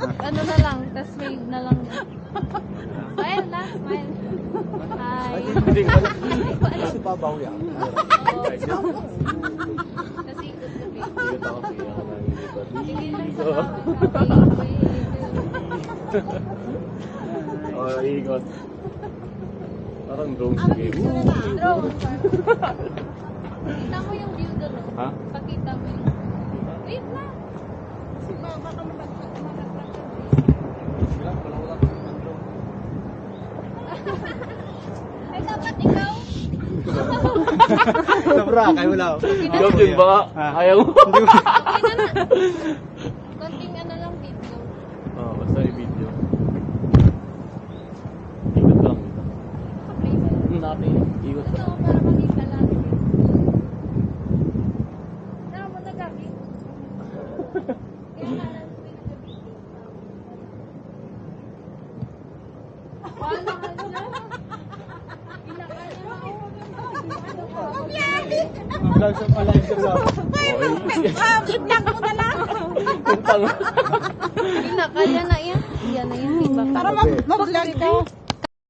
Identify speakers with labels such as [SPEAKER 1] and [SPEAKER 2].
[SPEAKER 1] ano na lang, tas wave na lang. Smile na, smile. Hi.
[SPEAKER 2] Hindi ko alam.
[SPEAKER 3] Kasi babaw yan.
[SPEAKER 1] Kasi ikot na baby.
[SPEAKER 2] Ikot ako, sige ako nang ikot.
[SPEAKER 1] Sige lang sa
[SPEAKER 2] Ikot. Oh, ikot. Parang drone sige.
[SPEAKER 1] Drone. Pakita mo yung view doon.
[SPEAKER 2] Ha?
[SPEAKER 1] Pakita mo yung... Wait na. Baka malaglag yung ay, dapat ikaw.
[SPEAKER 3] Sobra, kayo wala.
[SPEAKER 2] Ikaw din ba? Ayaw mo?
[SPEAKER 1] Okay na na. Konting ano lang video.
[SPEAKER 2] Oo, basta i-video. Ikot ko lang dito.
[SPEAKER 1] Play mo.
[SPEAKER 2] Dati, ikot ko.
[SPEAKER 1] Ito, para makita lang. Tara mo na gabi. Kaya nga lang pinag-video. Wala ka dyan. Ilakay na ako.
[SPEAKER 3] Vlog sa palive sa sa.
[SPEAKER 1] Itlak mo na lang.
[SPEAKER 2] Kuntang.
[SPEAKER 1] Ilakay yan na yan. Yan na yan. Diba?
[SPEAKER 4] Para mag-vlog ka.